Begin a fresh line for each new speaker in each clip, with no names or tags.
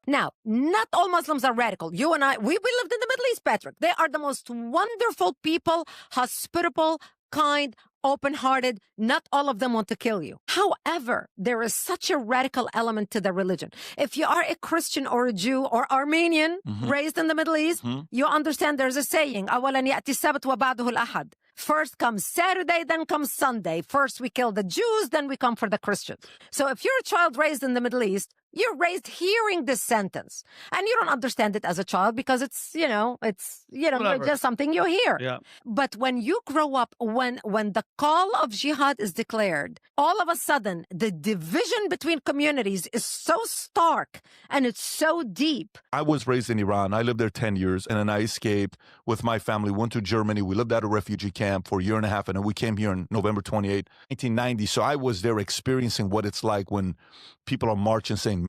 Now, not all Muslims are radical. You and I, we lived in the Middle East, Patrick. They are the most wonderful people, hospitable, kind, open-hearted. Not all of them want to kill you. However, there is such a radical element to the religion. If you are a Christian or a Jew or Armenian raised in the Middle East, you understand there's a saying, أولاً يأتي السبت وبعده الأحد. First comes Saturday, then comes Sunday. First we kill the Jews, then we come for the Christians. So if you're a child raised in the Middle East, you're raised hearing this sentence. And you don't understand it as a child because it's just something you hear.
Yeah.
But when you grow up, when the call of jihad is declared, all of a sudden, the division between communities is so stark and it's so deep.
I was raised in Iran. I lived there 10 years, and then I escaped with my family, went to Germany. We lived at a refugee camp for a year and a half, and then we came here on November 28, 1990. So I was there experiencing what it's like when people are marching saying,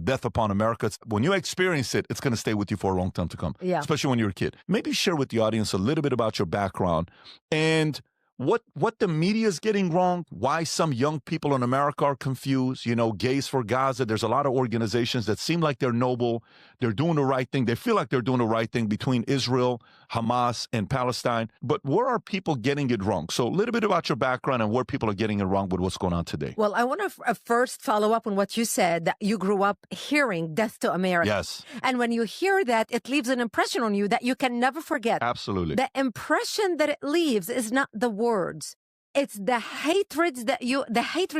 death upon America. When you experience it, it's going to stay with you for a long time to come, especially when you're a kid. Maybe share with the audience a little bit about your background and what the media is getting wrong, why some young people in America are confused. Gays for Gaza, there's a lot of organizations that seem like they're noble, they're doing the right thing, they feel like they're doing the right thing between Israel, Hamas, and Palestine, but where are people getting it wrong? So a little bit about your background and where people are getting it wrong with what's going on today.
Well, I want to first follow up on what you said, that you grew up hearing death to America.
Yes.
And when you hear that, it leaves an impression on you that you can never forget.
Absolutely.
The impression that it leaves is not the words. It's the hatred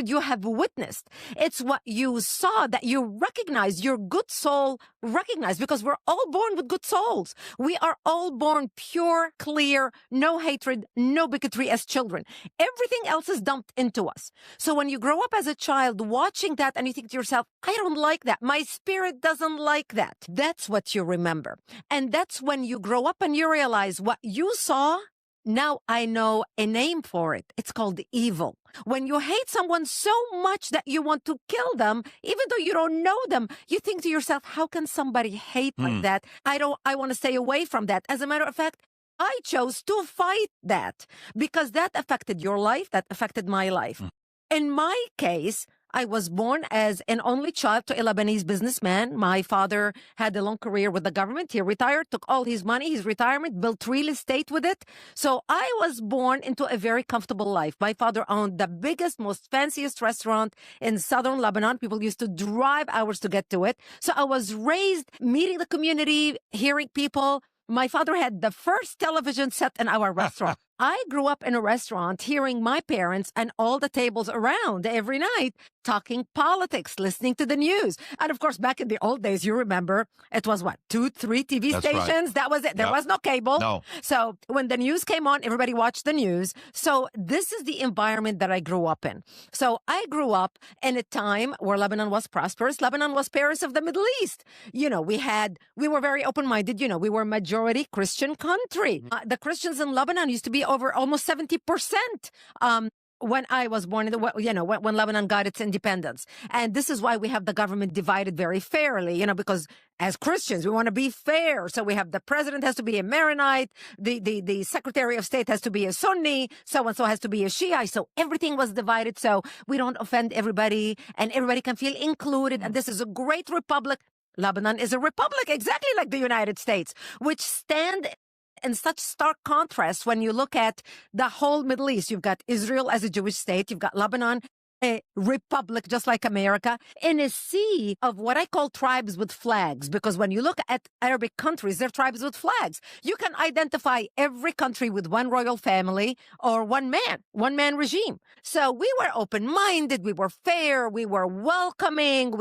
you have witnessed. It's what you saw that you recognize, your good soul recognized, because we're all born with good souls. We are all born pure, clear, no hatred, no bigotry as children. Everything else is dumped into us. So when you grow up as a child watching that and you think to yourself, I don't like that. My spirit doesn't like that. That's what you remember. And that's when you grow up and you realize what you saw. Now I know a name for it. It's called evil. When you hate someone so much that you want to kill them, even though you don't know them, you think to yourself, how can somebody hate like that? I want to stay away from that. As a matter of fact, I chose to fight that because that affected your life, that affected my life. In my case, I was born as an only child to a Lebanese businessman. My father had a long career with the government. He retired, took all his money, his retirement, built real estate with it. So I was born into a very comfortable life. My father owned the biggest, most fanciest restaurant in southern Lebanon. People used to drive hours to get to it. So I was raised meeting the community, hearing people. My father had the first television set in our restaurant. I grew up in a restaurant hearing my parents and all the tables around every night talking politics, listening to the news. And of course, back in the old days, you remember, it was what, 2, 3 TV
That's
stations?
Right.
That was it. There was no cable.
No.
So when the news came on, everybody watched the news. So this is the environment that I grew up in. So I grew up in a time where Lebanon was prosperous. Lebanon was Paris of the Middle East. We were very open-minded. We were a majority Christian country. The Christians in Lebanon used to be over almost 70%. When I was born, when Lebanon got its independence. And this is why we have the government divided very fairly, because as Christians, we want to be fair. So we have the president has to be a Maronite, the Secretary of State has to be a Sunni, so-and-so has to be a Shiite. So everything was divided so we don't offend everybody and everybody can feel included. And this is a great republic. Lebanon is a republic, exactly like the United States, which stand in such stark contrast when you look at the whole Middle East. You've got Israel as a Jewish state. You've got Lebanon, a republic just like America, in a sea of what I call tribes with flags. Because when you look at Arabic countries, they're tribes with flags. You can identify every country with one royal family or one man regime. So we were open-minded, we were fair, we were welcoming,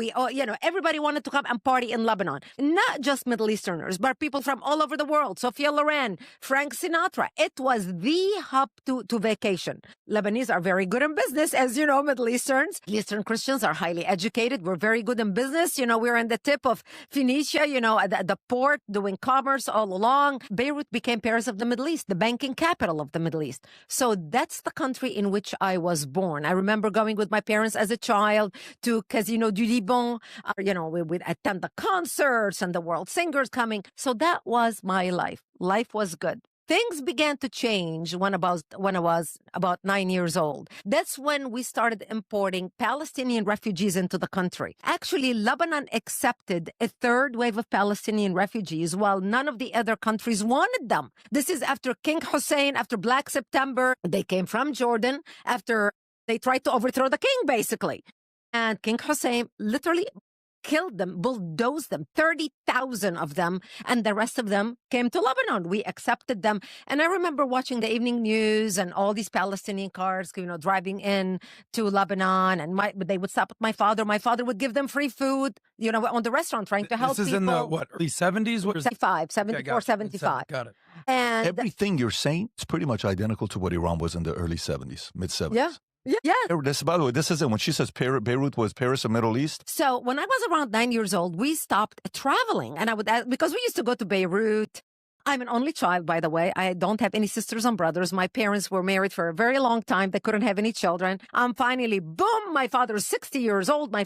everybody wanted to come and party in Lebanon. Not just Middle Easterners, but people from all over the world. Sophia Loren, Frank Sinatra. It was the hub to vacation. Lebanese are very good in business, as you know, Middle Easterns. Eastern Christians are highly educated. We're very good in business. We're in the tip of Phoenicia, at the port, doing commerce all along. Beirut became Paris of the Middle East, the banking capital of the Middle East. So that's the country in which I was born. I remember going with my parents as a child to Casino du Liban. We would attend the concerts and the world singers coming. So that was my life. Life was good. Things began to change when I was about 9 years old. That's when we started importing Palestinian refugees into the country. Actually, Lebanon accepted a third wave of Palestinian refugees while none of the other countries wanted them. This is after King Hussein, after Black September. They came from Jordan after they tried to overthrow the king, basically. And King Hussein literally killed them, bulldozed them, 30,000 of them, and the rest of them came to Lebanon. We accepted them. And I remember watching the evening news and all these Palestinian cars, driving in to Lebanon, and they would stop with my father. My father would give them free food, on the restaurant, trying to help people.
This is in the, early 70s?
75, 74, 75.
Got it.
And
everything you're saying is pretty much identical to what Iran was in the early 70s, mid-70s.
Yeah. Yeah.
By the way, this isn't when she says Beirut was Paris, the Middle East.
So when I was around 9 years old, we stopped traveling, and I would because we used to go to Beirut. I'm an only child, by the way. I don't have any sisters and brothers. My parents were married for a very long time. They couldn't have any children. Finally, boom, my father is 60 years old. My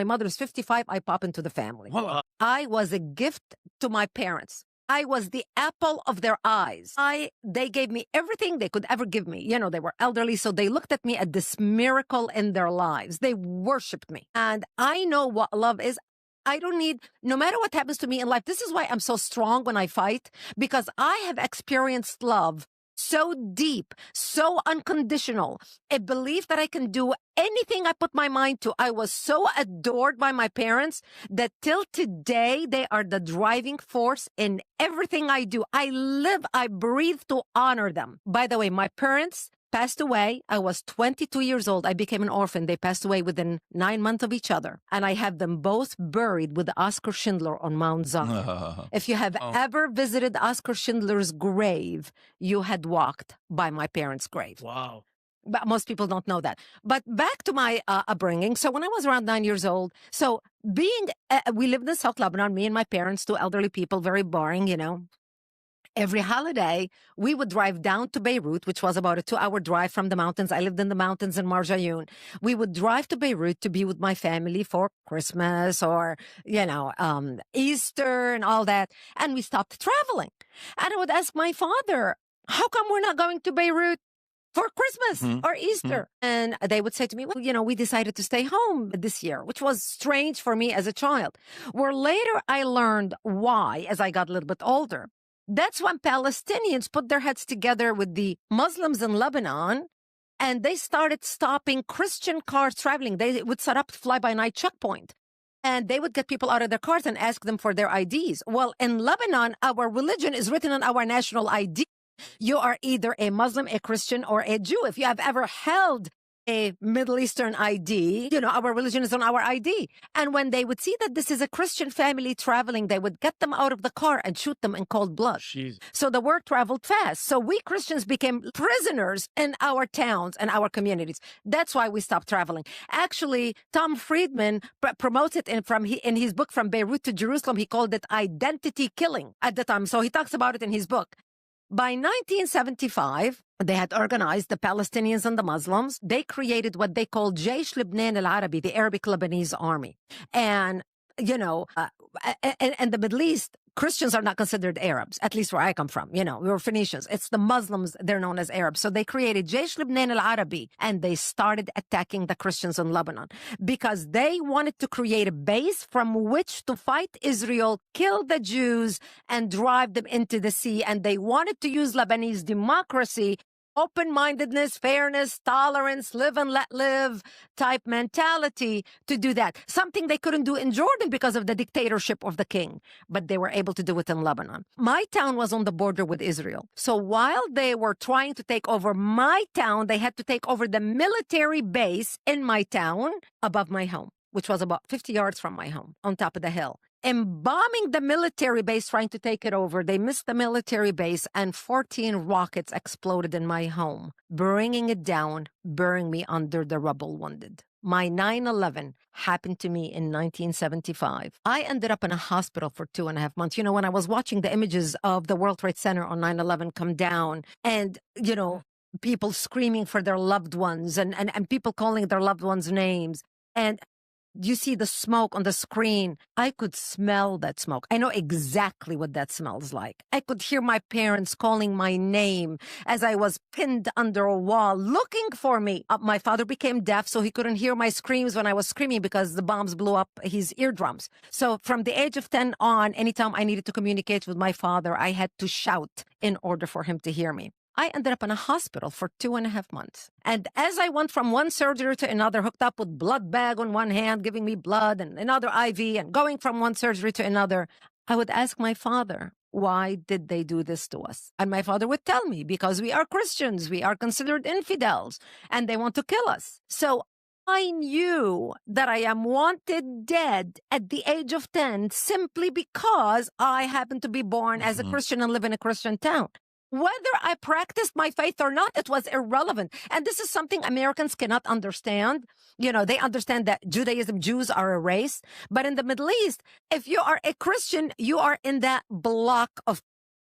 mother is 55. I pop into the family.
Well,
I was a gift to my parents. I was the apple of their eyes. They gave me everything they could ever give me. They were elderly, so they looked at me as this miracle in their lives. They worshiped me. And I know what love is. I don't need, no matter what happens to me in life, this is why I'm so strong when I fight, because I have experienced love so deep, so unconditional, a belief that I can do anything I put my mind to. I was so adored by my parents that till today, they are the driving force in everything I do. I live, I breathe to honor them. By the way, my parents passed away. I was 22 years old. I became an orphan. They passed away within 9 months of each other. And I have them both buried with Oscar Schindler on Mount Zion. If you have ever visited Oscar Schindler's grave, you had walked by my parents' grave.
wow.
But most people don't know that. But back to my upbringing. So when I was around 9 years old, we lived in South Lebanon, me and my parents, two elderly people, very boring, Every holiday, we would drive down to Beirut, which was about a 2-hour drive from the mountains. I lived in the mountains in Marjayoun. We would drive to Beirut to be with my family for Christmas or, Easter and all that. And we stopped traveling. And I would ask my father, how come we're not going to Beirut for Christmas or Easter? And they would say to me, well, we decided to stay home this year, which was strange for me as a child. Where later I learned why as I got a little bit older. That's when Palestinians put their heads together with the Muslims in Lebanon, and they started stopping Christian cars traveling. They would set up fly-by-night checkpoint, and they would get people out of their cars and ask them for their IDs. Well, in Lebanon, our religion is written on our national ID. You are either a Muslim, a Christian, or a Jew. If you have ever held a Middle Eastern ID, our religion is on our ID. And when they would see that this is a Christian family traveling, they would get them out of the car and shoot them in cold blood.
Jeez.
So the word traveled fast. So we Christians became prisoners in our towns and our communities. That's why we stopped traveling. Actually, Tom Friedman promotes it in his book, From Beirut to Jerusalem. He called it identity killing at the time. So he talks about it in his book. By 1975, they had organized the Palestinians and the Muslims. They created what they called Jaysh Lebanon al-Arabi, the Arabic Lebanese army. And, and the Middle East, Christians are not considered Arabs, at least where I come from. We were Phoenicians. It's the Muslims, they're known as Arabs. So they created Jaysh Lebanon al-Arabi, and they started attacking the Christians in Lebanon because they wanted to create a base from which to fight Israel, kill the Jews, and drive them into the sea. And they wanted to use Lebanese democracy, open-mindedness, fairness, tolerance, live and let live type mentality to do that. Something they couldn't do in Jordan because of the dictatorship of the king, but they were able to do it in Lebanon. My town was on the border with Israel. So while they were trying to take over my town, they had to take over the military base in my town above my home, which was about 50 yards from my home on top of the hill. In bombing the military base, trying to take it over, they missed the military base and 14 rockets exploded in my home, bringing it down, burying me under the rubble wounded. My 9/11 happened to me in 1975. I ended up in a hospital for 2.5 months. When I was watching the images of the World Trade Center on 9/11 come down and, people screaming for their loved ones and people calling their loved ones names. And You see the smoke on the screen. I could smell that smoke. I know exactly what that smells like. I could hear my parents calling my name as I was pinned under a wall looking for me. My father became deaf, so he couldn't hear my screams when I was screaming because the bombs blew up his eardrums. So from the age of 10 on, anytime I needed to communicate with my father, I had to shout in order for him to hear me. I ended up in a hospital for 2.5 months. And as I went from one surgery to another, hooked up with blood bag on one hand, giving me blood, and another IV, and going from one surgery to another, I would ask my father, why did they do this to us? And my father would tell me, because we are Christians, we are considered infidels, and they want to kill us. So I knew that I am wanted dead at the age of 10 simply because I happened to be born as a Christian and live in a Christian town. Whether I practiced my faith or not, it was irrelevant. And this is something Americans cannot understand. You know, they understand that Jews are a race. But in the Middle East, if you are a Christian, you are in that block of,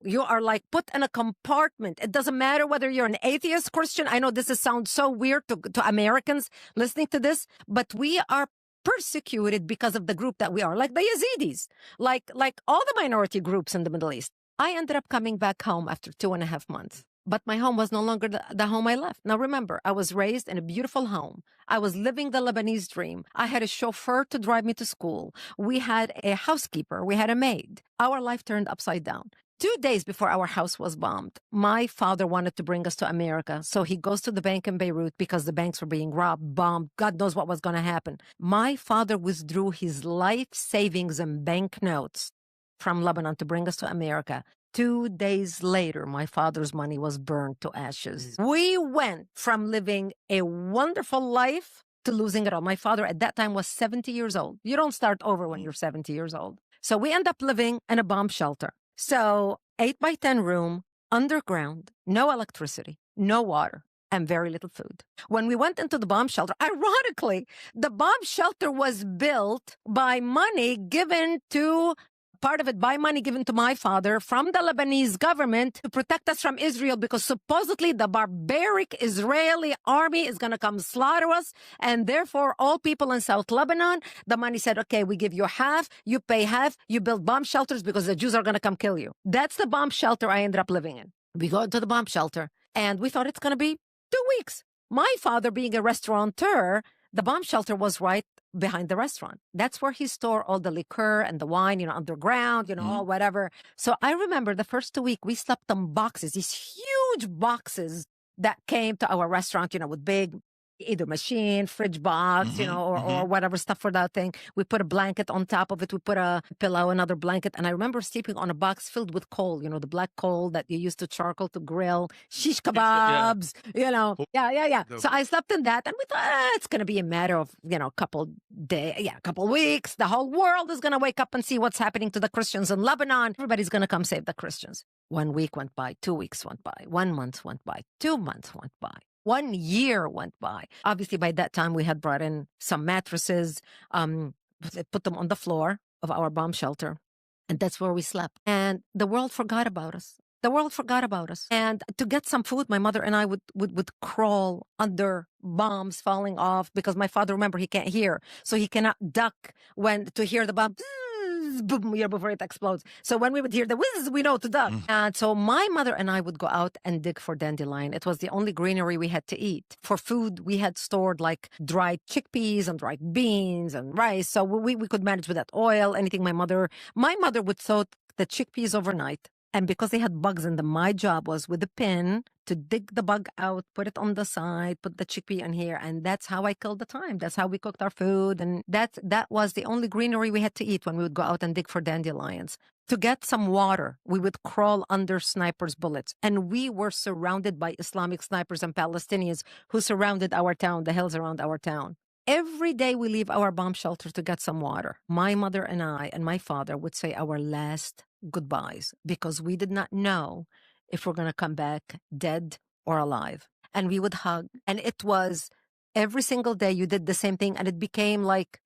you are like put in a compartment. It doesn't matter whether you're an atheist Christian. I know this sounds so weird to Americans listening to this, but we are persecuted because of the group that we are, like the Yazidis, like all the minority groups in the Middle East. I ended up coming back home after 2.5 months, but my home was no longer the home I left. Now, remember, I was raised in a beautiful home. I was living the Lebanese dream. I had a chauffeur to drive me to school. We had a housekeeper. We had a maid. Our life turned upside down. 2 days before our house was bombed, my father wanted to bring us to America. So he goes to the bank in Beirut because the banks were being robbed, bombed. God knows what was going to happen. My father withdrew his life savings and banknotes from Lebanon to bring us to America. 2 days later, my father's money was burned to ashes. We went from living a wonderful life to losing it all. My father at that time was 70 years old. You don't start over when you're 70 years old. So we end up living in a bomb shelter. So 8 by 10 room, underground, no electricity, no water, and very little food. When we went into the bomb shelter, ironically, the bomb shelter was built by money given to part of it by money given to my father from the Lebanese government to protect us from Israel, because supposedly the barbaric Israeli army is going to come slaughter us. And therefore, all people in South Lebanon, the money said, okay, we give you half, you pay half, you build bomb shelters because the Jews are going to come kill you. That's the bomb shelter I ended up living in. We go into the bomb shelter and we thought it's going to be 2 weeks. My father, being a restaurateur, the bomb shelter was right behind the restaurant. That's where he stored all the liquor and the wine, underground, all whatever. So I remember the first 2 weeks, we slept on boxes, these huge boxes that came to our restaurant, with big either machine, fridge box, or whatever stuff for that thing. We put a blanket on top of it. We put a pillow, another blanket. And I remember sleeping on a box filled with coal, the black coal that you used to charcoal to grill, shish kebabs, Yeah. So I slept in that and we thought, it's going to be a matter of, a couple weeks. The whole world is going to wake up and see what's happening to the Christians in Lebanon. Everybody's going to come save the Christians. 1 week went by, 2 weeks went by, 1 month went by, 2 months went by. 1 year went by. Obviously, by that time, we had brought in some mattresses, put them on the floor of our bomb shelter. And that's where we slept. And the world forgot about us. The world forgot about us. And to get some food, my mother and I would crawl under bombs falling off because my father, remember, he can't hear. So he cannot duck to hear the bomb. Boom, before it explodes. So when we would hear the whiz, we know to duck. And so my mother and I would go out and dig for dandelion. It was the only greenery we had to eat. For food, we had stored like dried chickpeas and dried beans and rice. So we could manage with that oil, anything my mother would soak the chickpeas overnight. And because they had bugs in them, my job was with a pin to dig the bug out, put it on the side, put the chickpea in here. And that's how I killed the time. That's how we cooked our food. And that was the only greenery we had to eat when we would go out and dig for dandelions. To get some water, we would crawl under snipers' bullets. And we were surrounded by Islamic snipers and Palestinians who surrounded our town, the hills around our town. Every day we leave our bomb shelter to get some water. My mother and I and my father would say our last goodbyes because we did not know if we're going to come back dead or alive. And we would hug. And it was every single day you did the same thing. And it became like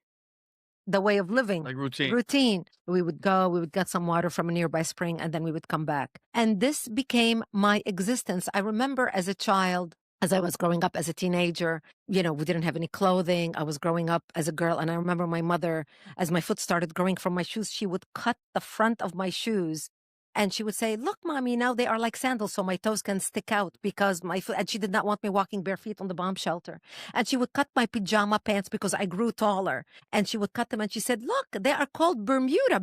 the way of living.
Like routine.
Routine. We would go, we would get some water from a nearby spring, and then we would come back. And this became my existence. I remember as a child, as I was growing up as a teenager. We didn't have any clothing. I was growing up as a girl. And I remember my mother, as my foot started growing from my shoes, she would cut the front of my shoes. And she would say, look, mommy, now they are like sandals, so my toes can stick out because my foot, and she did not want me walking bare feet on the bomb shelter. And she would cut my pajama pants because I grew taller. And she would cut them, and she said, look, they are called Bermuda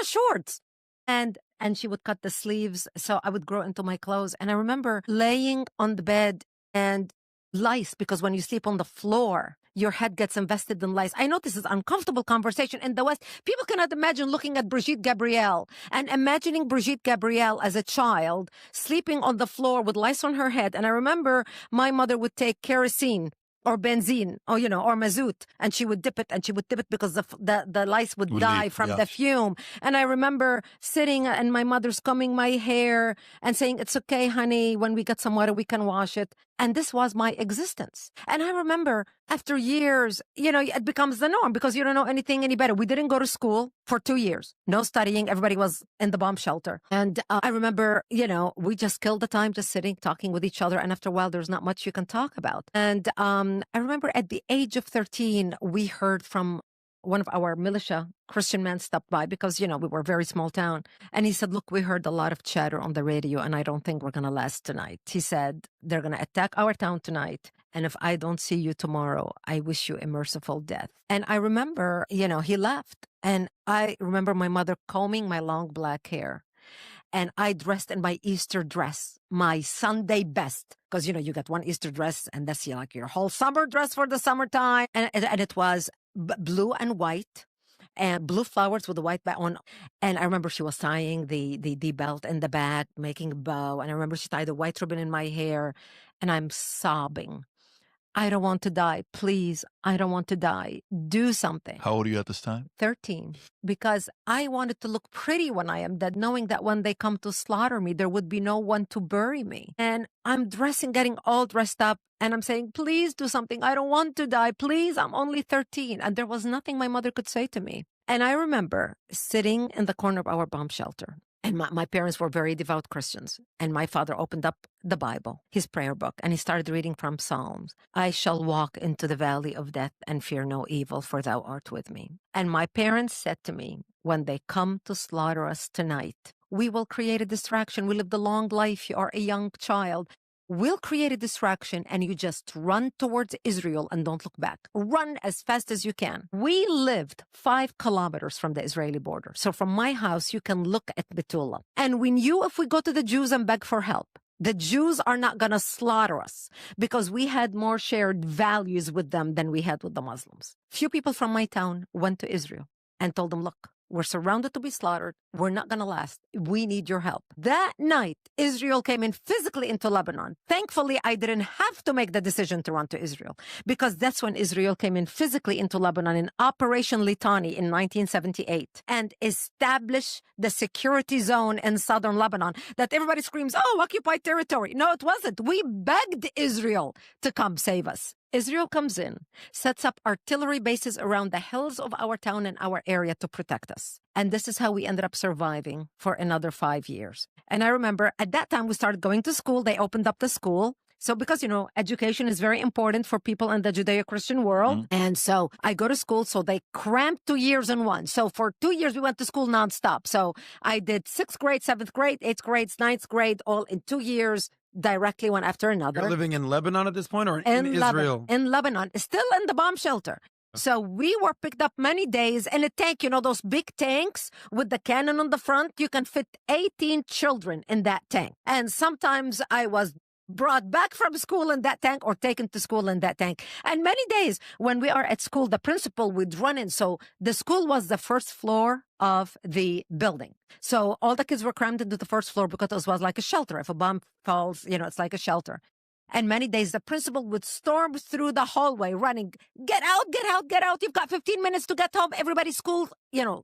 shorts. And she would cut the sleeves, so I would grow into my clothes. And I remember laying on the bed and lice, because when you sleep on the floor, your head gets invested in lice. I know this is uncomfortable conversation in the West. People cannot imagine looking at Brigitte Gabriel and imagining Brigitte Gabriel as a child sleeping on the floor with lice on her head. And I remember my mother would take kerosene or benzene, or or mazout, and she would dip it, and she would dip it because the lice would die from the fume. And I remember sitting and my mother's combing my hair and saying, it's okay, honey, when we get some water, we can wash it. And this was my existence. And I remember after years, it becomes the norm because you don't know anything any better. We didn't go to school for 2 years. No studying. Everybody was in the bomb shelter. And I remember, we just killed the time just sitting, talking with each other. And after a while, there's not much you can talk about. And I remember at the age of 13, we heard from one of our militia Christian men stopped by because, we were a very small town. And he said, look, we heard a lot of chatter on the radio and I don't think we're going to last tonight. He said, they're going to attack our town tonight. And if I don't see you tomorrow, I wish you a merciful death. And I remember, he left. And I remember my mother combing my long black hair. And I dressed in my Easter dress, my Sunday best. Because, you get one Easter dress and that's like your whole summer dress for the summertime. And it was blue and white and blue flowers with a white bag on. And I remember she was tying the belt in the back, making a bow. And I remember she tied a white ribbon in my hair and I'm sobbing. I don't want to die. Please, I don't want to die. Do something.
How old are you at this time?
13. Because I wanted to look pretty when I am dead, knowing that when they come to slaughter me, there would be no one to bury me. And I'm getting all dressed up, and I'm saying, please do something. I don't want to die. Please, I'm only 13. And there was nothing my mother could say to me. And I remember sitting in the corner of our bomb shelter. And my parents were very devout Christians. And my father opened up the Bible, his prayer book, and he started reading from Psalms. I shall walk into the valley of death and fear no evil, for thou art with me. And my parents said to me, when they come to slaughter us tonight, we will create a distraction. We lived a long life. You are a young child. We'll create a distraction and you just run towards Israel and don't look back. Run as fast as you can. We lived 5 kilometers from the Israeli border. So from my house, you can look at Betula. And we knew if we go to the Jews and beg for help, the Jews are not going to slaughter us because we had more shared values with them than we had with the Muslims. Few people from my town went to Israel and told them, look, we're surrounded to be slaughtered. We're not going to last. We need your help. That night, Israel came in physically into Lebanon. Thankfully, I didn't have to make the decision to run to Israel because that's when Israel came in physically into Lebanon in Operation Litani in 1978 and established the security zone in southern Lebanon that everybody screams, oh, occupied territory. No, it wasn't. We begged Israel to come save us. Israel comes in, sets up artillery bases around the hills of our town and our area to protect us. And this is how we ended up surviving for another 5 years. And I remember at that time we started going to school. They opened up the school. So because, education is very important for people in the Judeo-Christian world. Mm-hmm. And so I go to school. So they cramped 2 years in one. So for 2 years, we went to school nonstop. So I did 6th grade, 7th grade, 8th grade, 9th grade, all in 2 years. Directly one after another.
You're living in Lebanon at this point or in Israel?
In Lebanon, still in the bomb shelter. So we were picked up many days in a tank, those big tanks with the cannon on the front. You can fit 18 children in that tank. And sometimes I was brought back from school in that tank or taken to school in that tank. And many days when we are at school, the principal would run in. So the school was the first floor of the building. So all the kids were crammed into the first floor because it was like a shelter. If a bomb falls, it's like a shelter. And many days the principal would storm through the hallway running, get out, get out, get out. You've got 15 minutes to get home. Everybody's school,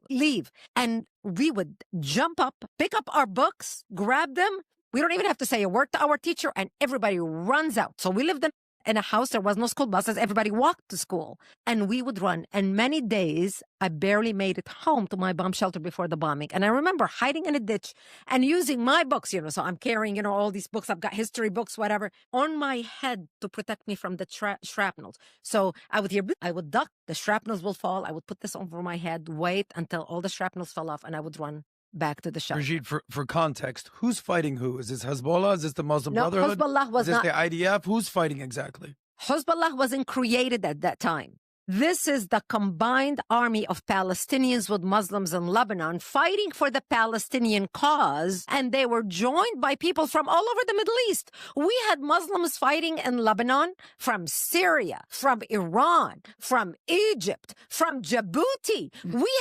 leave. And we would jump up, pick up our books, grab them. We don't even have to say a word to our teacher and everybody runs out. So we lived in in a house. There was no school buses. Everybody walked to school. And we would run. And many days, I barely made it home to my bomb shelter before the bombing. And I remember hiding in a ditch and using my books, so I'm carrying, all these books. I've got history books, whatever, on my head to protect me from the shrapnels. So I would duck, the shrapnels will fall. I would put this over my head, wait until all the shrapnels fell off, and I would run back to the shelter.
Brigitte, for context, who's fighting who? Is this Hezbollah? Is this the Muslim Brotherhood?
Hezbollah was
Is this
not.
the IDF? Who's fighting exactly?
Hezbollah wasn't created at that time. This is the combined army of Palestinians with Muslims in Lebanon fighting for the Palestinian cause, and they were joined by people from all over the Middle East. We had Muslims fighting in Lebanon, from Syria, from Iran, from Egypt, from Djibouti. We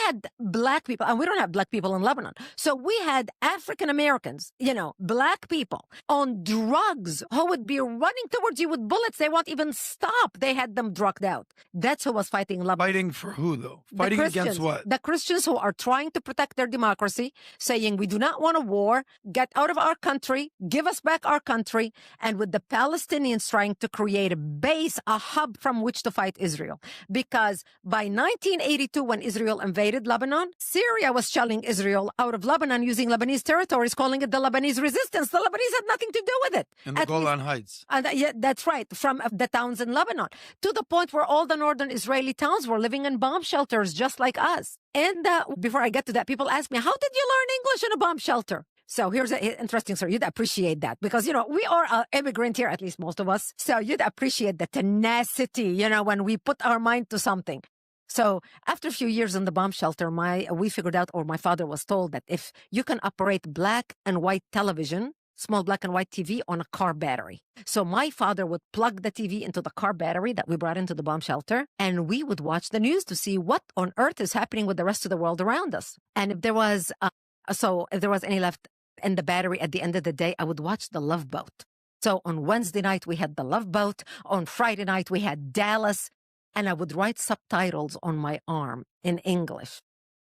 had black people, and we don't have black people in Lebanon. So we had African Americans, black people on drugs who would be running towards you with bullets. They won't even stop. They had them drugged out. That's who was fighting in Lebanon.
Fighting for who, though? Fighting against what?
The Christians who are trying to protect their democracy, saying we do not want a war, get out of our country, give us back our country, and with the Palestinians trying to create a base, a hub from which to fight Israel. Because by 1982, when Israel invaded Lebanon, Syria was shelling Israel out of Lebanon using Lebanese territories, calling it the Lebanese resistance. The Lebanese had nothing to do with it.
In the Golan Heights.
Yeah, that's right, from the towns in Lebanon, to the point where all the northern Israeli towns were living in bomb shelters just like us. And before I get to that, people ask me, how did you learn English in a bomb shelter? So here's an interesting story. You'd appreciate that because, we are an immigrant here, at least most of us. So you'd appreciate the tenacity, when we put our mind to something. So after a few years in the bomb shelter, we figured out, or my father was told, that if you can operate black and white television, small black and white TV on a car battery. So my father would plug the TV into the car battery that we brought into the bomb shelter, and we would watch the news to see what on earth is happening with the rest of the world around us. And if there was any left in the battery at the end of the day, I would watch The Love Boat. So on Wednesday night, we had The Love Boat. On Friday night, we had Dallas. And I would write subtitles on my arm in English.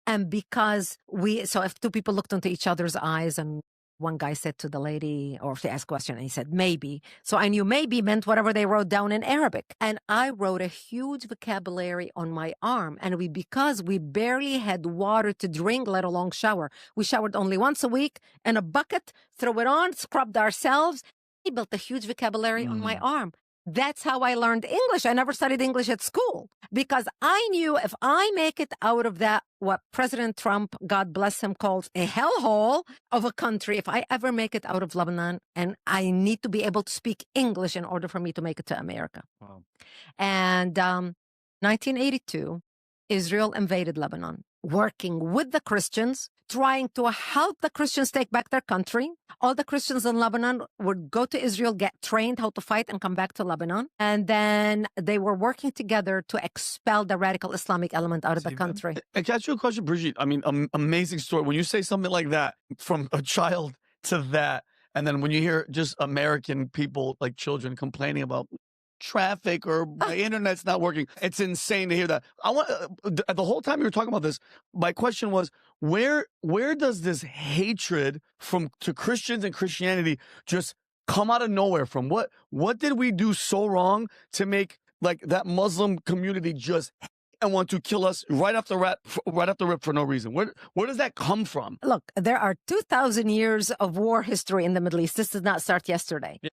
And because so if two people looked into each other's eyes and one guy said to the lady, or if they asked a question, and he said, maybe. So I knew maybe meant whatever they wrote down in Arabic. And I wrote a huge vocabulary on my arm. And because we barely had water to drink, let alone shower. We showered only once a week in a bucket, throw it on, scrubbed ourselves. He built a huge vocabulary on my arm. That's how I learned English. I never studied English at school because I knew if I make it out of that, what President Trump, God bless him, calls a hellhole of a country, if I ever make it out of Lebanon, and I need to be able to speak English in order for me to make it to America.
Wow.
And 1982, Israel invaded Lebanon, working with the Christians, trying to help the Christians take back their country. All the Christians in Lebanon would go to Israel, get trained how to fight, and come back to Lebanon. And then they were working together to expel the radical Islamic element out of the country.
I can ask you a question, Brigitte. I mean, amazing story. When you say something like that, from a child to that, and then when you hear just American people, like children, complaining about traffic or my internet's not working, it's insane to hear that. I want the whole time you were talking about this, my question was, where does this hatred to Christians and Christianity just come out of nowhere from? What did we do so wrong to make like that Muslim community just and want to kill us right off the rip for no reason? Where does that come from?
Look, there are 2,000 years of war history in the Middle East. This did not start yesterday. Yeah.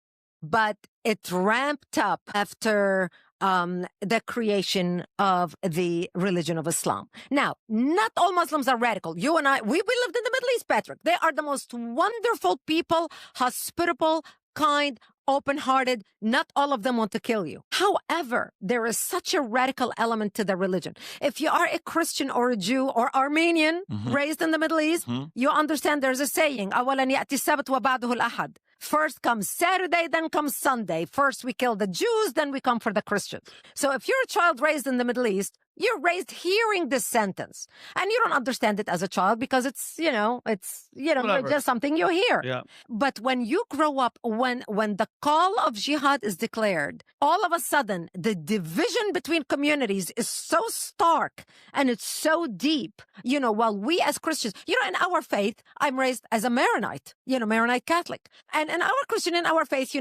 But it ramped up after the creation of the religion of Islam. Now, not all Muslims are radical. You and I, we lived in the Middle East, Patrick. They are the most wonderful people, hospitable, kind, open-hearted. Not all of them want to kill you. However, there is such a radical element to the religion. If you are a Christian or a Jew or Armenian raised in the Middle East, you understand there's a saying, أولاً يأتي السبت وبعده الأحد. First comes Saturday, then comes Sunday. First we kill the Jews, then we come for the Christians. So if you're a child raised in the Middle East, You're raised hearing this sentence, and you don't understand it as a child because it's
Whatever.
just something you hear.
Yeah.
But when you grow up, when the call of jihad is declared, all of a sudden the division between communities is so stark and it's so deep. While we as Christians, in our faith, I'm raised as a Maronite, Maronite Catholic, and in our Christian, in our faith,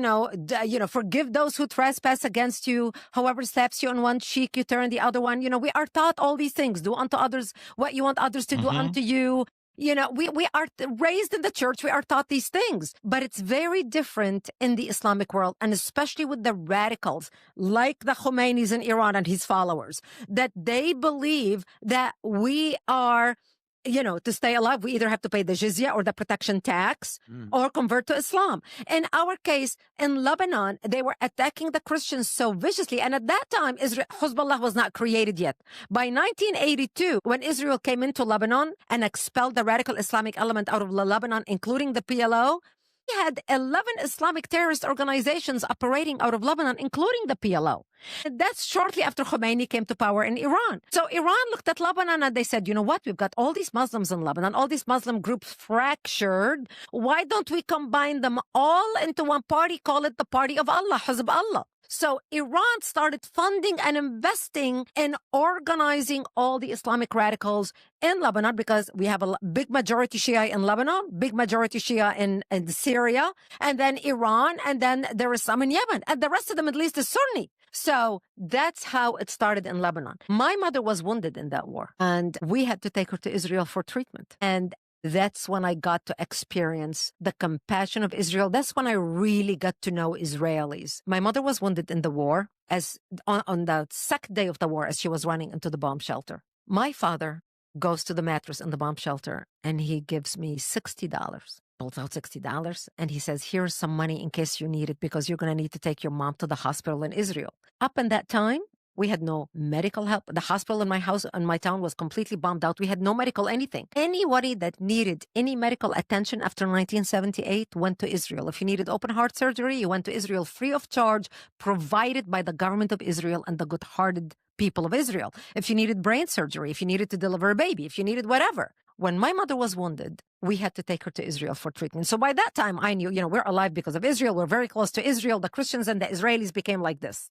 forgive those who trespass against you. However slaps you on one cheek, you turn the other one. We are taught all these things. Do unto others what you want others to do unto you. We are raised in the church. We are taught these things, but it's very different in the Islamic world, and especially with the radicals like the Khomeinis in Iran and his followers, that they believe that we are, to stay alive, we either have to pay the jizya or the protection tax or convert to Islam. In our case, in Lebanon, they were attacking the Christians so viciously. And at that time, Hezbollah was not created yet. By 1982, when Israel came into Lebanon and expelled the radical Islamic element out of Lebanon, including the PLO, we had 11 Islamic terrorist organizations operating out of Lebanon, including the PLO. And that's shortly after Khomeini came to power in Iran. So Iran looked at Lebanon and they said, you know what? We've got all these Muslims in Lebanon, all these Muslim groups fractured. Why don't we combine them all into one party, call it the Party of Allah, Hizb Allah? So Iran started funding and investing in organizing all the Islamic radicals in Lebanon, because we have a big majority Shia in Lebanon, big majority Shia in Syria, and then Iran, and then there is some in Yemen, and the rest of the Middle East is Sunni. So that's how it started in Lebanon. My mother was wounded in that war, and we had to take her to Israel for treatment. And that's when I got to experience the compassion of Israel. That's when I really got to know Israelis. My mother was wounded in the war, as on the second day of the war, as she was running into the bomb shelter. My father goes to the mattress in the bomb shelter and he gives me $60. Pulls out $60 and he says, here's some money in case you need it, because you're going to need to take your mom to the hospital in Israel. Up in that time, we had no medical help. The hospital in my house, in my town, was completely bombed out. We had no medical anything. Anybody that needed any medical attention after 1978 went to Israel. If you needed open heart surgery, you went to Israel free of charge, provided by the government of Israel and the good-hearted people of Israel. If you needed brain surgery, if you needed to deliver a baby, if you needed whatever. When my mother was wounded, we had to take her to Israel for treatment. So by that time, I knew, we're alive because of Israel. We're very close to Israel. The Christians and the Israelis became like this.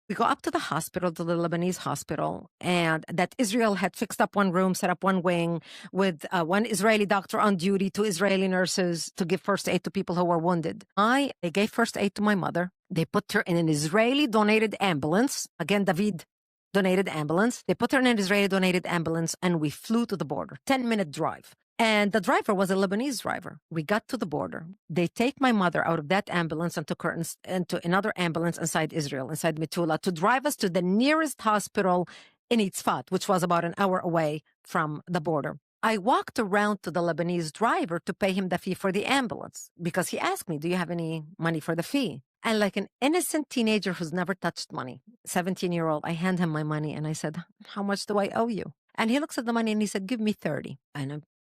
We go up to the hospital, to the Lebanese hospital, and that Israel had fixed up one room, set up one wing with one Israeli doctor on duty, 2 Israeli nurses to give first aid to people who were wounded. They gave first aid to my mother. They put her in an Israeli-donated ambulance. Again, David donated ambulance. They put her in an Israeli-donated ambulance, and we flew to the border, 10-minute drive. And the driver was a Lebanese driver. We got to the border. They take my mother out of that ambulance and took her into another ambulance inside Israel, inside Metula, to drive us to the nearest hospital in Itzfat, which was about an hour away from the border. I walked around to the Lebanese driver to pay him the fee for the ambulance, because he asked me, do you have any money for the fee? And like an innocent teenager who's never touched money, 17-year-old, I hand him my money and I said, how much do I owe you? And he looks at the money and he said, give me 30.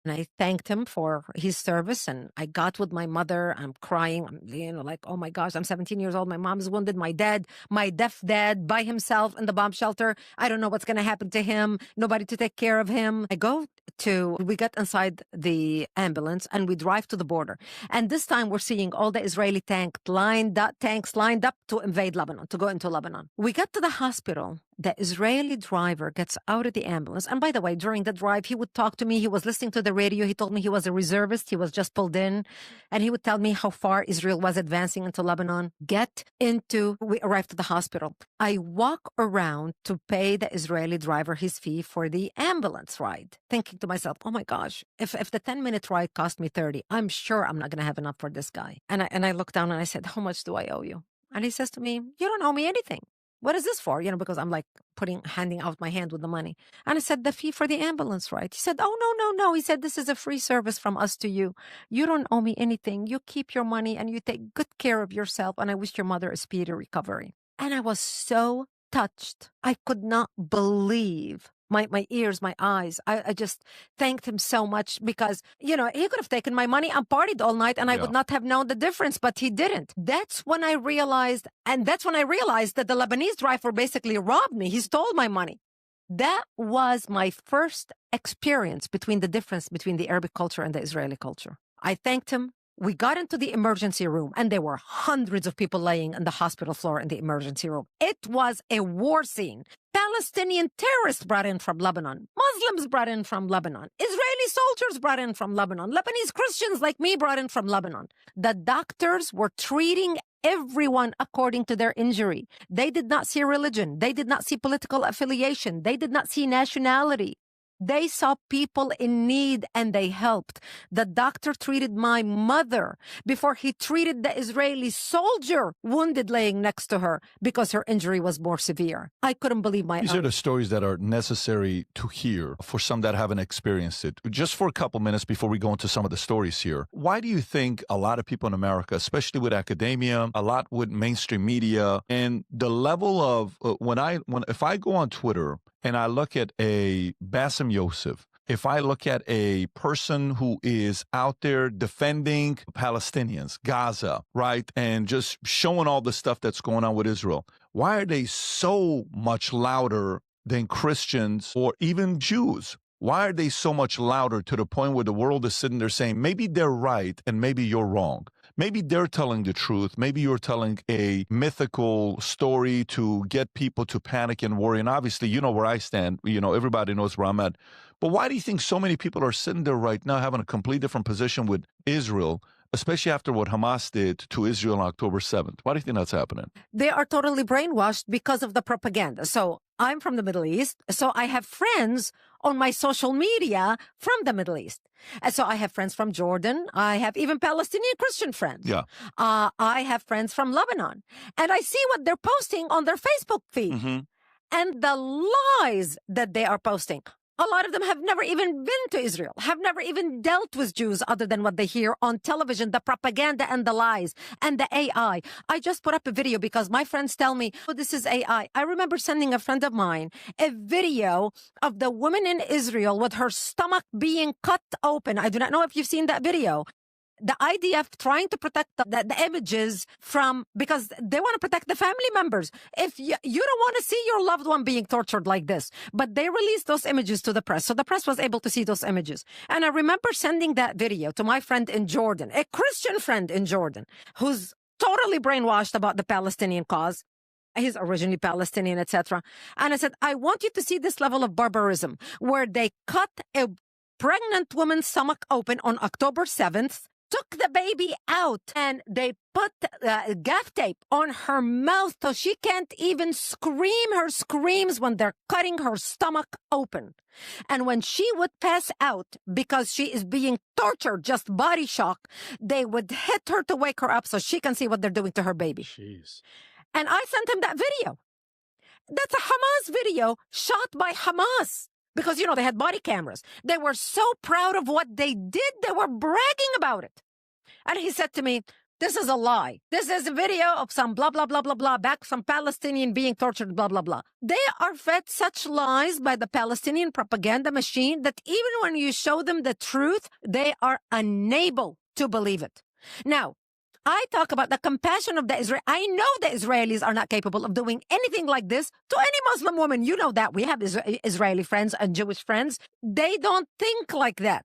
And I thanked him for his service, and I got with my mother. I'm crying. I'm, like, oh my gosh, I'm 17 years old. My mom's wounded. My deaf dad by himself in the bomb shelter. I don't know what's going to happen to him. Nobody to take care of him. We get inside the ambulance and we drive to the border. And this time we're seeing all the Israeli tanks lined up to invade Lebanon, to go into Lebanon. We got to the hospital. The Israeli driver gets out of the ambulance. And by the way, during the drive, he would talk to me. He was listening to the radio. He told me he was a reservist. He was just pulled in. And he would tell me how far Israel was advancing into Lebanon. We arrived at the hospital. I walk around to pay the Israeli driver his fee for the ambulance ride, thinking to myself, oh my gosh, if the 10-minute ride cost me 30, I'm sure I'm not going to have enough for this guy. And I looked down and I said, how much do I owe you? And he says to me, you don't owe me anything. What is this for? Because I'm like handing out my hand with the money. And I said, the fee for the ambulance ride. He said, oh, no. He said, this is a free service from us to you. You don't owe me anything. You keep your money and you take good care of yourself. And I wish your mother a speedy recovery. And I was so touched. I could not believe my ears, my eyes. I just thanked him so much, because, he could have taken my money and partied all night and I would not have known the difference, but he didn't. That's when I realized that the Lebanese driver basically robbed me. He stole my money. That was my first experience between the difference between the Arabic culture and the Israeli culture. I thanked him. We got into the emergency room, and there were hundreds of people laying on the hospital floor in the emergency room. It was a war scene. Palestinian terrorists brought in from Lebanon. Muslims brought in from Lebanon. Israeli soldiers brought in from Lebanon. Lebanese Christians like me brought in from Lebanon. The doctors were treating everyone according to their injury. They did not see religion. They did not see political affiliation. They did not see nationality. They saw people in need and they helped. The doctor treated my mother before he treated the Israeli soldier wounded laying next to her because her injury was more severe. I couldn't believe my
These
eyes.
are the stories that are necessary to hear for some that haven't experienced it. Just for a couple minutes before we go into some of the stories here, why do you think a lot of people in America, especially with academia, a lot with mainstream media, and the level of if I go on Twitter and I look at a Bassem Youssef, if I look at a person who is out there defending Palestinians, Gaza, right, and just showing all the stuff that's going on with Israel, why are they so much louder than Christians or even Jews? Why are they so much louder to the point where the world is sitting there saying, maybe they're right and maybe you're wrong? Maybe they're telling the truth. Maybe you're telling a mythical story to get people to panic and worry. And obviously, you know where I stand. You know, everybody knows where I'm at. But why do you think so many people are sitting there right now having a completely different position with Israel, especially after what Hamas did to Israel on October 7th? Why do you think that's happening?
They are totally brainwashed because of the propaganda. So I'm from the Middle East, so I have friends on my social media from the Middle East. And so I have friends from Jordan. I have even Palestinian Christian friends.
Yeah.
I have friends from Lebanon. And I see what they're posting on their Facebook feed.
Mm-hmm.
And the lies that they are posting. A lot of them have never even been to Israel, have never even dealt with Jews other than what they hear on television, the propaganda and the lies and the AI. I just put up a video because my friends tell me, oh, this is AI. I remember sending a friend of mine a video of the woman in Israel with her stomach being cut open. I do not know if you've seen that video. The IDF trying to protect the images from, because they want to protect the family members. If you don't want to see your loved one being tortured like this, but they released those images to the press. So the press was able to see those images. And I remember sending that video to my friend in Jordan, a Christian friend in Jordan, who's totally brainwashed about the Palestinian cause. He's originally Palestinian, etc. And I said, I want you to see this level of barbarism where they cut a pregnant woman's stomach open on October 7th, took the baby out, and they put gaff tape on her mouth so she can't even scream her screams when they're cutting her stomach open. And when she would pass out because she is being tortured, just body shock, they would hit her to wake her up so she can see what they're doing to her baby.
Jeez.
And I sent him that video. That's a Hamas video shot by Hamas. Because, you know, they had body cameras. They were so proud of what they did. They were bragging about it. And he said to me, this is a lie. This is a video of some blah, blah, blah, blah, blah, back some Palestinian being tortured, blah, blah, blah. They are fed such lies by the Palestinian propaganda machine that even when you show them the truth, they are unable to believe it. Now, I talk about the compassion of the Israel. I know the Israelis are not capable of doing anything like this to any Muslim woman. You know that. We have Israeli friends and Jewish friends. They don't think like that.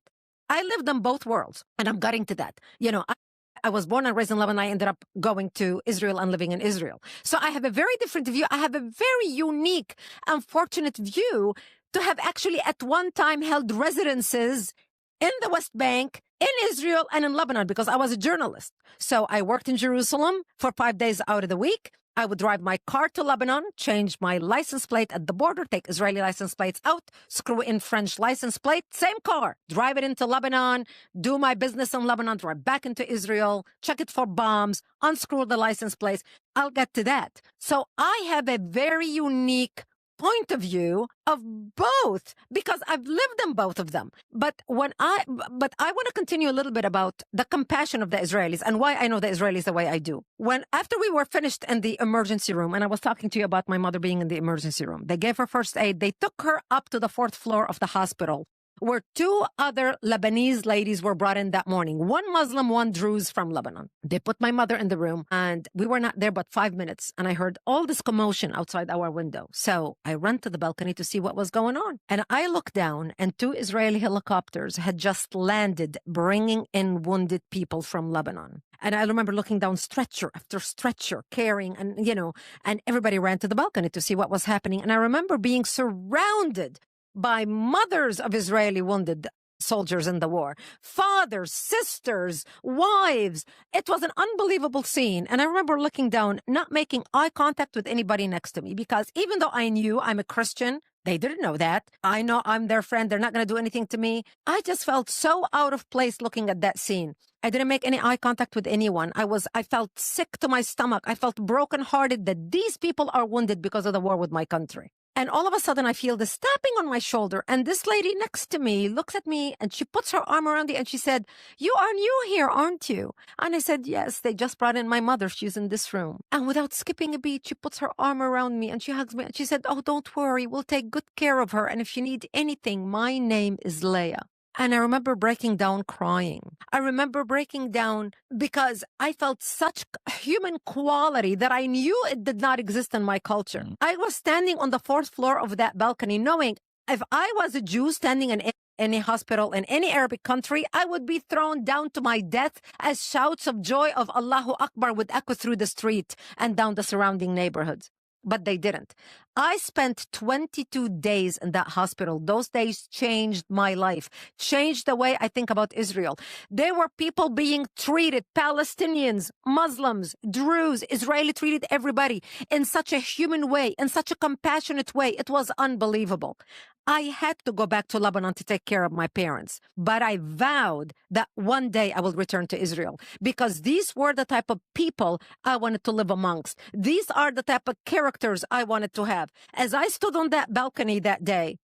I lived in both worlds, and I'm getting to that. You know, I was born and raised in Lebanon. I ended up going to Israel and living in Israel. So I have a very different view. I have a very unique and fortunate view to have actually at one time held residences in the West Bank, in Israel, and in Lebanon, because I was a journalist. So I worked in Jerusalem for 5 days out of the week. I would drive my car to Lebanon, change my license plate at the border, take Israeli license plates out, screw in French license plate, same car, drive it into Lebanon, do my business in Lebanon, drive back into Israel, check it for bombs, unscrew the license plates. I'll get to that. So I have a very unique point of view of both because I've lived in both of them. But I want to continue a little bit about the compassion of the Israelis and why I know the Israelis the way I do. After we were finished in the emergency room, and I was talking to you about my mother being in the emergency room, they gave her first aid. They took her up to the 4th floor of the hospital. where two other Lebanese ladies were brought in that morning. One Muslim, one Druze from Lebanon. They put my mother in the room, and we were not there but 5 minutes. And I heard all this commotion outside our window. So I ran to the balcony to see what was going on. And I looked down, and two Israeli helicopters had just landed, bringing in wounded people from Lebanon. And I remember looking down stretcher after stretcher, carrying, and, and everybody ran to the balcony to see what was happening. And I remember being surrounded by mothers of Israeli wounded soldiers in the war, fathers, sisters, wives. It was an unbelievable scene. And I remember looking down, not making eye contact with anybody next to me, because even though I knew I'm a Christian, they didn't know that. I know I'm their friend. They're not going to do anything to me. I just felt so out of place looking at that scene. I didn't make any eye contact with anyone. I felt sick to my stomach. I felt brokenhearted that these people are wounded because of the war with my country. And all of a sudden, I feel this tapping on my shoulder. And this lady next to me looks at me and she puts her arm around me and she said, "You are new here, aren't you?" And I said, "Yes, they just brought in my mother. She's in this room." And without skipping a beat, she puts her arm around me and she hugs me. And she said, "Oh, don't worry. We'll take good care of her. And if she needs anything, my name is Leah." And I remember breaking down crying. I remember breaking down because I felt such human quality that I knew it did not exist in my culture. I was standing on the 4th floor of that balcony knowing if I was a Jew standing in any hospital in any Arabic country, I would be thrown down to my death as shouts of joy of Allahu Akbar would echo through the street and down the surrounding neighborhoods. But they didn't. I spent 22 days in that hospital. Those days changed my life, changed the way I think about Israel. There were people being treated, Palestinians, Muslims, Druze, Israeli treated everybody in such a human way, in such a compassionate way. It was unbelievable. I had to go back to Lebanon to take care of my parents, but I vowed that one day I will return to Israel because these were the type of people I wanted to live amongst. These are the type of characters I wanted to have. As I stood on that balcony that day,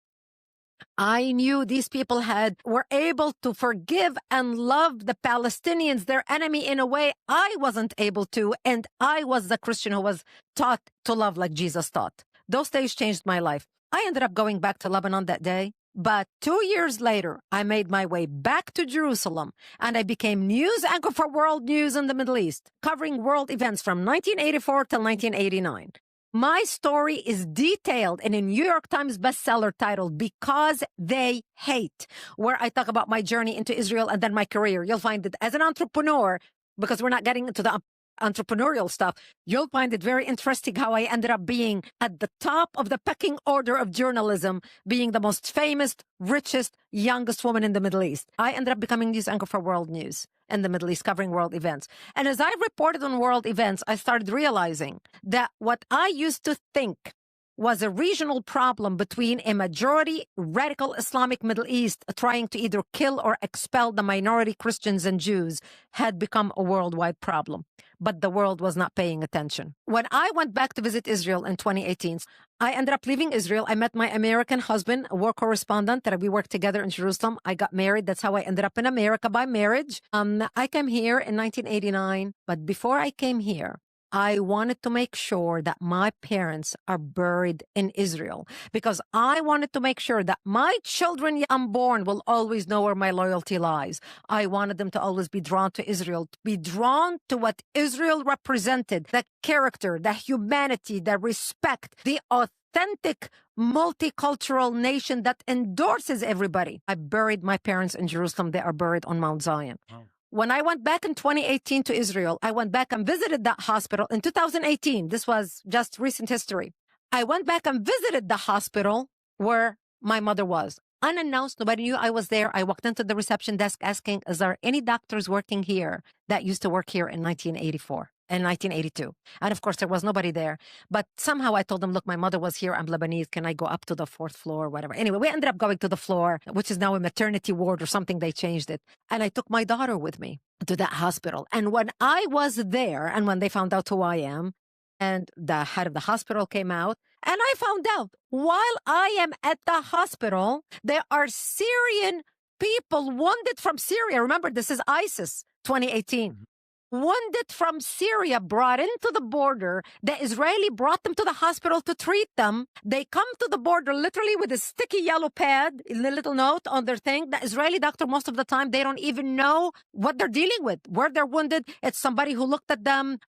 I knew these people were able to forgive and love the Palestinians, their enemy, in a way I wasn't able to, and I was the Christian who was taught to love like Jesus taught. Those days changed my life. I ended up going back to Lebanon that day, but 2 years later, I made my way back to Jerusalem, and I became news anchor for World News in the Middle East, covering world events from 1984 till 1989. My story is detailed in a New York Times bestseller titled Because They Hate, where I talk about my journey into Israel and then my career. You'll find it as an entrepreneur, because we're not getting into the entrepreneurial stuff. You'll find it very interesting how I ended up being at the top of the pecking order of journalism, being the most famous, richest, youngest woman in the Middle East. I ended up becoming news anchor for World News in the Middle East, covering world events. And as I reported on world events, I started realizing that what I used to think was a regional problem between a majority radical Islamic Middle East trying to either kill or expel the minority Christians and Jews had become a worldwide problem. But the world was not paying attention. When I went back to visit Israel in 2018, I ended up leaving Israel. I met my American husband, a war correspondent, that we worked together in Jerusalem. I got married. That's how I ended up in America, by marriage. I came here in 1989, but before I came here, I wanted to make sure that my parents are buried in Israel, because I wanted to make sure that my children unborn will always know where my loyalty lies. I wanted them to always be drawn to Israel, to be drawn to what Israel represented, the character, the humanity, the respect, the authentic multicultural nation that endorses everybody. I buried my parents in Jerusalem. They are buried on Mount Zion. Wow. When I went back in 2018 to Israel, I went back and visited that hospital in 2018. This was just recent history. I went back and visited the hospital where my mother was. Unannounced, nobody knew I was there. I walked into the reception desk asking, "Is there any doctors working here that used to work here in 1984 and 1982? And of course, there was nobody there. But somehow I told them, "Look, my mother was here. I'm Lebanese. Can I go up to the 4th floor or whatever?" Anyway, we ended up going to the floor, which is now a maternity ward or something. They changed it. And I took my daughter with me to that hospital. And when I was there, and when they found out who I am, and the head of the hospital came out, and I found out while I am at the hospital, there are Syrian people wounded from Syria. Remember, this is ISIS 2018. wounded from Syria brought into the border. The Israeli brought them to the hospital to treat them. They come to the border literally with a sticky yellow pad, a little note on their thing. The Israeli doctor, most of the time, they don't even know what they're dealing with, where they're wounded. It's somebody who looked at them,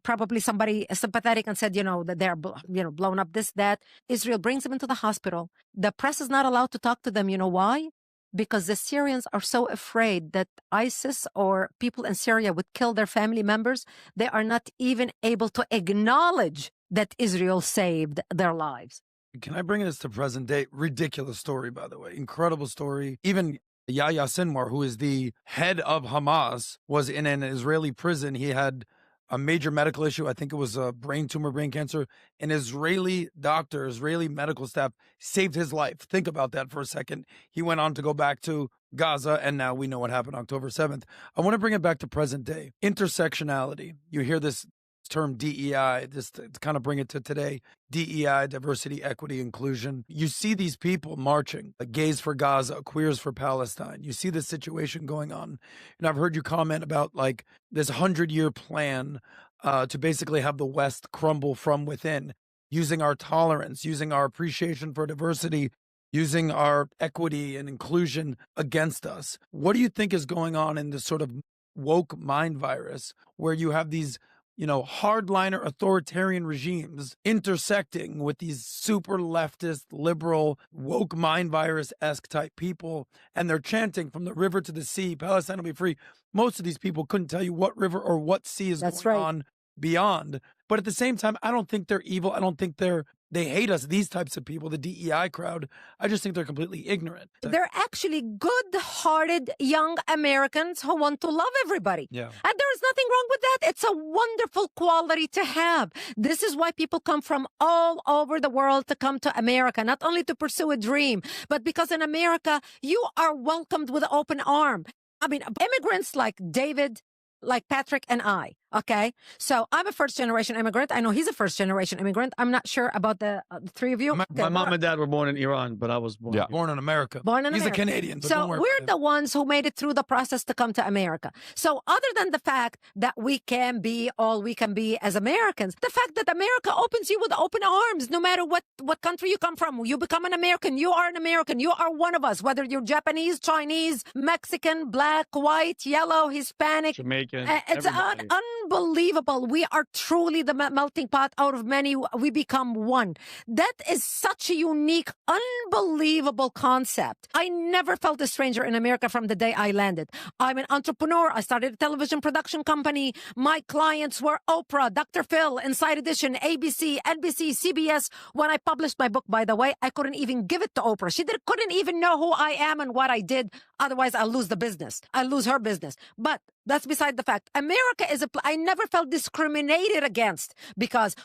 probably somebody sympathetic, and said, that they're, blown up, this, that. Israel brings them into the hospital. The press is not allowed to talk to them. You know why? Because the Syrians are so afraid that ISIS or people in Syria would kill their family members. They are not even able to acknowledge that Israel saved their lives.
Can I bring this to present day? Ridiculous story, by the way. Incredible story. Even Yahya Sinwar, who is the head of Hamas, was in an Israeli prison. He had a major medical issue. I think it was a brain tumor, brain cancer. An Israeli doctor, Israeli medical staff saved his life. Think about that for a second. He went on to go back to Gaza, and now we know what happened October 7th. I want to bring it back to present day. Intersectionality. You hear this term DEI, just to kind of bring it to today. DEI, diversity, equity, inclusion. You see these people marching, like gays for Gaza, queers for Palestine. You see this situation going on. And I've heard you comment about like this 100-year plan to basically have the West crumble from within, using our tolerance, using our appreciation for diversity, using our equity and inclusion against us. What do you think is going on in this sort of woke mind virus where you have these hardliner authoritarian regimes intersecting with these super leftist, liberal, woke mind virus-esque type people, and they're chanting from the river to the sea, Palestine will be free. Most of these people couldn't tell you what river or what sea is going on beyond. But at the same time, I don't think they're evil. I don't think they hate us, these types of people, the DEI crowd. I just think they're completely ignorant.
They're actually good-hearted young Americans who want to love everybody.
Yeah.
And there is nothing wrong with that. It's a wonderful quality to have. This is why people come from all over the world to come to America, not only to pursue a dream, but because in America, you are welcomed with open arms. I mean, immigrants like David, like Patrick and I, okay? So I'm a first-generation immigrant. I know he's a first-generation immigrant. I'm not sure about the three of you.
My mom and dad were born in Iran, but I was born
born in America.
Born in
He's
America.
a Canadian.
So we're the ones who made it through the process to come to America. So other than the fact that we can be all we can be as Americans, the fact that America opens you with open arms, no matter what country you come from, you become an American. You are an American. You are one of us, whether you're Japanese, Chinese, Mexican, black, white, yellow, Hispanic,
Jamaican.
It's unbelievable. We are truly the melting pot out of many. We become one. That is such a unique, unbelievable concept. I never felt a stranger in America from the day I landed. I'm an entrepreneur. I started a television production company. My clients were Oprah, Dr. Phil, Inside Edition, ABC, NBC, CBS. When I published my book, by the way, I couldn't even give it to Oprah. She couldn't even know who I am and what I did. Otherwise, I'll lose the business. I'll lose her business. But that's beside the fact. America is I never felt discriminated against because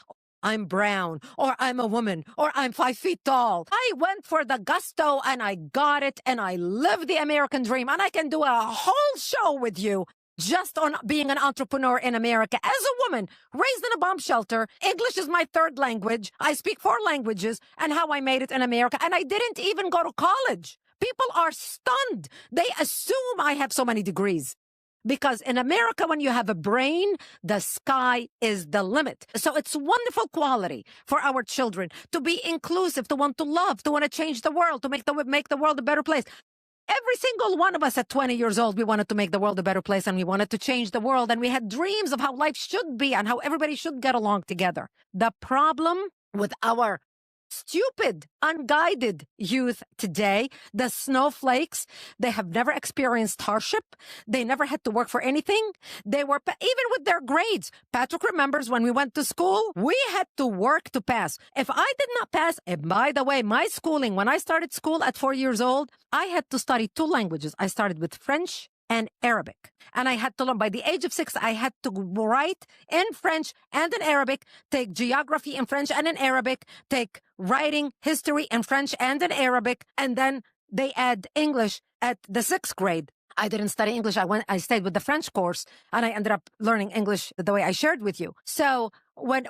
I'm brown or I'm a woman or I'm 5 feet tall. I went for the gusto and I got it and I lived the American dream. And I can do a whole show with you just on being an entrepreneur in America. As a woman raised in a bomb shelter, English is my third language. I speak 4 languages and how I made it in America. And I didn't even go to college. People are stunned. They assume I have so many degrees. Because in America, when you have a brain, the sky is the limit. So it's a wonderful quality for our children to be inclusive, to want to love, to want to change the world, to make the world a better place. Every single one of us at 20 years old, we wanted to make the world a better place and we wanted to change the world. And we had dreams of how life should be and how everybody should get along together. The problem with our stupid, unguided youth today, the snowflakes, they have never experienced hardship. They never had to work for anything. They were, even with their grades. Patrick remembers when we went to school, we had to work to pass. If I did not pass, and by the way, my schooling, when I started school at 4 years old, I had to study 2 languages. I started with French and Arabic. And I had to learn, by the age of 6, I had to write in French and in Arabic, take geography in French and in Arabic, take writing, history in French and in Arabic, and then they add English at the 6th grade. I didn't study English. I stayed with the French course and I ended up learning English the way I shared with you. So when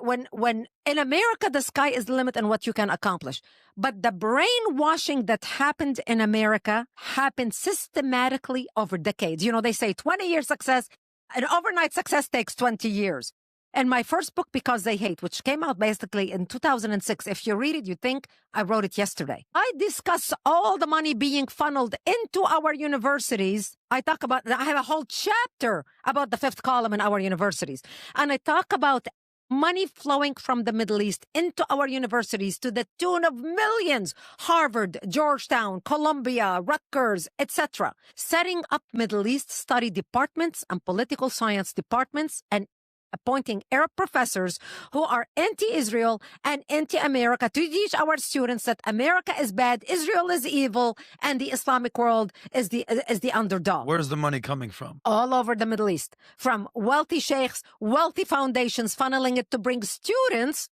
in America, the sky is the limit on what you can accomplish. But the brainwashing that happened in America happened systematically over decades. You know, they say 20-year success. An overnight success takes 20 years. And my first book, Because They Hate, which came out basically in 2006, if you read it, you think I wrote it yesterday. I discuss all the money being funneled into our universities. I have a whole chapter about the fifth column in our universities. And I talk about money flowing from the Middle East into our universities to the tune of millions. Harvard, Georgetown, Columbia, Rutgers, etc. Setting up Middle East study departments and political science departments and appointing Arab professors who are anti-Israel and anti-America to teach our students that America is bad, Israel is evil, and the Islamic world is the underdog.
Where's the money coming from?
All over the Middle East, from wealthy sheikhs, wealthy foundations, funneling it to bring students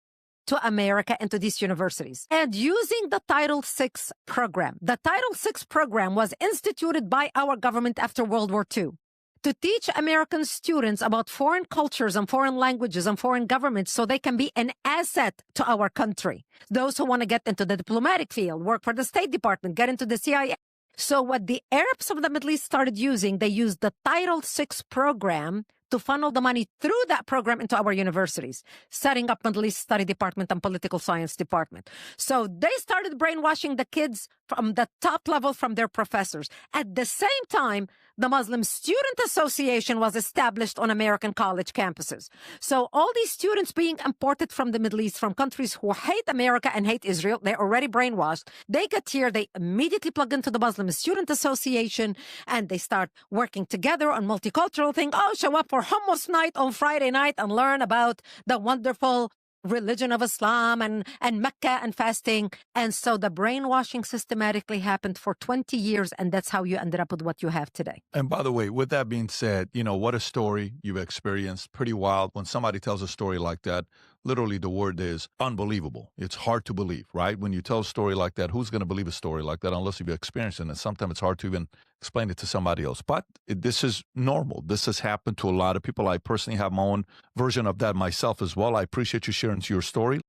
to America and to these universities. And using the Title VI program. The Title VI program was instituted by our government after World War II. To teach American students about foreign cultures and foreign languages and foreign governments so they can be an asset to our country. Those who want to get into the diplomatic field, work for the State Department, get into the CIA. So what the Arabs of the Middle East started using, they used the Title VI program to funnel the money through that program into our universities, setting up Middle East Study Department and Political Science Department. So they started brainwashing the kids from the top level from their professors. At the same time, the Muslim Student Association was established on American college campuses. So all these students being imported from the Middle East, from countries who hate America and hate Israel, they're already brainwashed. They get here, they immediately plug into the Muslim Student Association, and they start working together on multicultural thing. Oh, show up for hummus night on Friday night and learn about the wonderful religion of Islam and Mecca and fasting. And so the brainwashing systematically happened for 20 years, and that's how you ended up with what you have today.
And by the way, with that being said, what a story you've experienced. Pretty wild. When somebody tells a story like that, literally the word is unbelievable. It's hard to believe, right? When you tell a story like that, who's going to believe a story like that unless you've experienced it? And sometimes it's hard to even explain it to somebody else. But this is normal. This has happened to a lot of people. I personally have my own version of that myself as well. I appreciate you sharing your story.